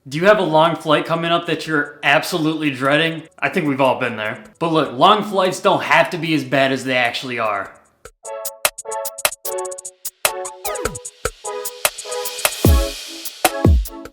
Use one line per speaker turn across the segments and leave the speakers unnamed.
Do you have a long flight coming up that you're absolutely dreading? I think we've all been there. But look, long flights don't have to be as bad as they actually are.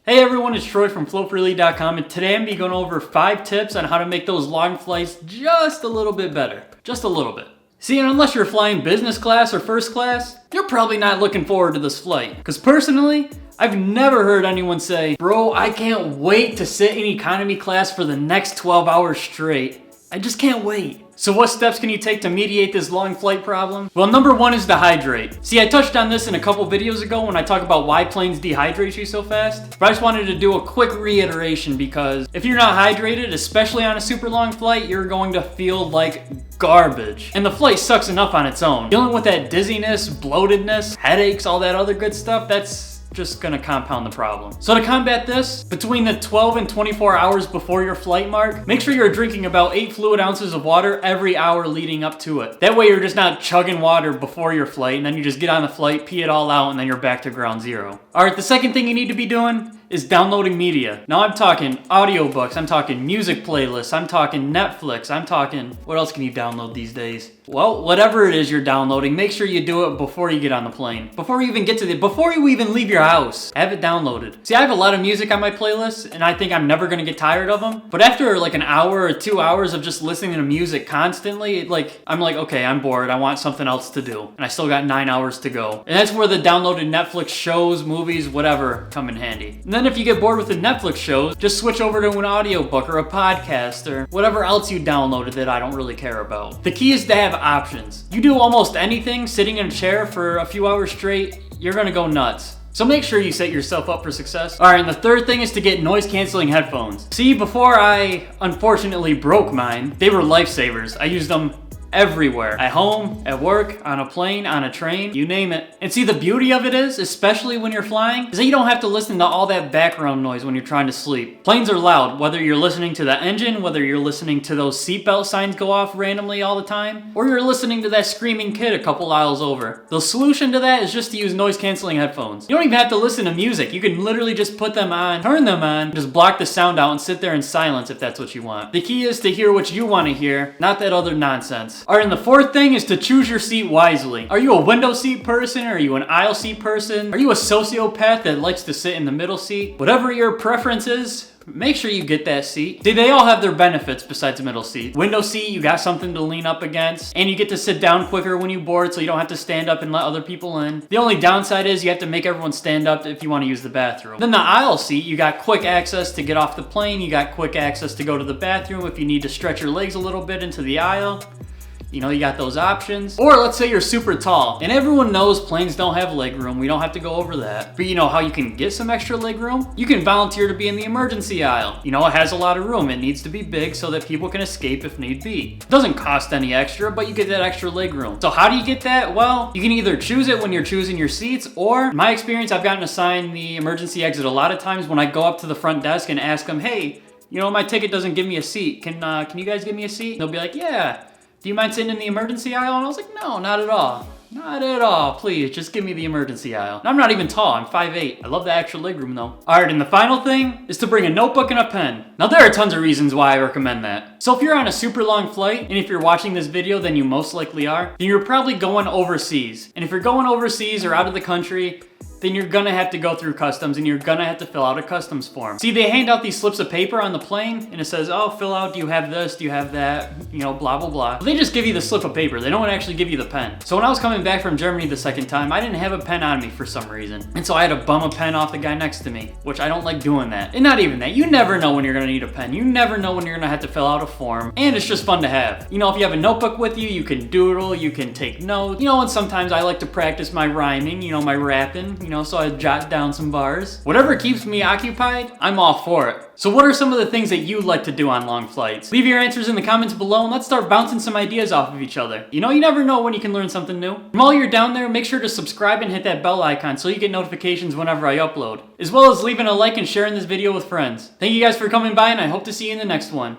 Hey everyone, it's Troy from FlowFreely.com, and today I'm going to be going over 5 tips on how to make those long flights just a little bit better. Just a little bit. See, and unless you're flying business class or first class, you're probably not looking forward to this flight. Because personally, I've never heard anyone say, bro, I can't wait to sit in economy class for the next 12 hours straight. I just can't wait. So what steps can you take to mediate this long flight problem? Well, number 1 is to hydrate. See, I touched on this in a couple videos ago when I talk about why planes dehydrate you so fast, but I just wanted to do a quick reiteration because if you're not hydrated, especially on a super long flight, you're going to feel like garbage. And the flight sucks enough on its own. Dealing with that dizziness, bloatedness, headaches, all that other good stuff, that's just gonna compound the problem. So to combat this, between the 12 and 24 hours before your flight mark, make sure you're drinking about 8 fluid ounces of water every hour leading up to it. That way you're just not chugging water before your flight and then you just get on the flight, pee it all out, and then you're back to ground zero. Alright, the second thing you need to be doing is downloading media. Now I'm talking audiobooks, I'm talking music playlists, I'm talking Netflix, I'm talking, what else can you download these days? Well, whatever it is you're downloading, make sure you do it before you get on the plane. Before you even before you even leave your house, have it downloaded. See, I have a lot of music on my playlist, and I think I'm never gonna get tired of them. But after like an hour or 2 hours of just listening to music constantly, I'm like, okay, I'm bored, I want something else to do. And I still got 9 hours to go. And that's where the downloaded Netflix shows, movies, whatever, come in handy. And then if you get bored with the Netflix shows, just switch over to an audiobook or a podcast or whatever else you downloaded that I don't really care about. The key is to have options. You do almost anything sitting in a chair for a few hours straight, you're gonna go nuts. So make sure you set yourself up for success. Alright, and the third thing is to get noise canceling headphones. See, before I unfortunately broke mine, they were lifesavers. I used them everywhere. At home, at work, on a plane, on a train, you name it. And see, the beauty of it is, especially when you're flying, is that you don't have to listen to all that background noise when you're trying to sleep. Planes are loud, whether you're listening to the engine, whether you're listening to those seatbelt signs go off randomly all the time, or you're listening to that screaming kid a couple aisles over. The solution to that is just to use noise canceling headphones. You don't even have to listen to music. You can literally just put them on, turn them on, just block the sound out and sit there in silence if that's what you want. The key is to hear what you want to hear, not that other nonsense. Alright, and the fourth thing is to choose your seat wisely. Are you a window seat person? Are you an aisle seat person? Are you a sociopath that likes to sit in the middle seat? Whatever your preference is, make sure you get that seat. See, they all have their benefits besides the middle seat. Window seat, you got something to lean up against, and you get to sit down quicker when you board so you don't have to stand up and let other people in. The only downside is you have to make everyone stand up if you want to use the bathroom. Then the aisle seat, you got quick access to get off the plane, you got quick access to go to the bathroom if you need to stretch your legs a little bit into the aisle. You know, you got those options. Or let's say you're super tall, and everyone knows planes don't have leg room. We don't have to go over that. But you know how you can get some extra leg room? You can volunteer to be in the emergency aisle. You know, it has a lot of room. It needs to be big so that people can escape if need be. It doesn't cost any extra, but you get that extra leg room. So how do you get that? Well, you can either choose it when you're choosing your seats, or in my experience, I've gotten assigned the emergency exit a lot of times when I go up to the front desk and ask them, hey, you know, my ticket doesn't give me a seat. Can you guys give me a seat? And they'll be like, yeah. Do you mind sitting in the emergency aisle? And I was like, no, not at all. Not at all. Please, just give me the emergency aisle. And I'm not even tall. I'm 5'8". I love the extra leg room though. Alright, and the final thing is to bring a notebook and a pen. Now there are tons of reasons why I recommend that. So if you're on a super long flight, and if you're watching this video, then you most likely are, then you're probably going overseas. And if you're going overseas or out of the country, then you're gonna have to go through customs and you're gonna have to fill out a customs form. See, they hand out these slips of paper on the plane and it says, oh, fill out, do you have this, do you have that, you know, blah, blah, blah. But they just give you the slip of paper. They don't actually give you the pen. So when I was coming back from Germany the second time, I didn't have a pen on me for some reason. And so I had to bum a pen off the guy next to me, which I don't like doing that. And not even that, you never know when you're gonna need a pen. You never know when you're gonna have to fill out a form. And it's just fun to have. You know, if you have a notebook with you, you can doodle, you can take notes. You know, and sometimes I like to practice my rhyming, you know, my rapping, you know, so I jot down some bars. Whatever keeps me occupied, I'm all for it. So what are some of the things that you like to do on long flights? Leave your answers in the comments below and let's start bouncing some ideas off of each other. You know, you never know when you can learn something new. And while you're down there, make sure to subscribe and hit that bell icon so you get notifications whenever I upload. As well as leaving a like and sharing this video with friends. Thank you guys for coming by and I hope to see you in the next one.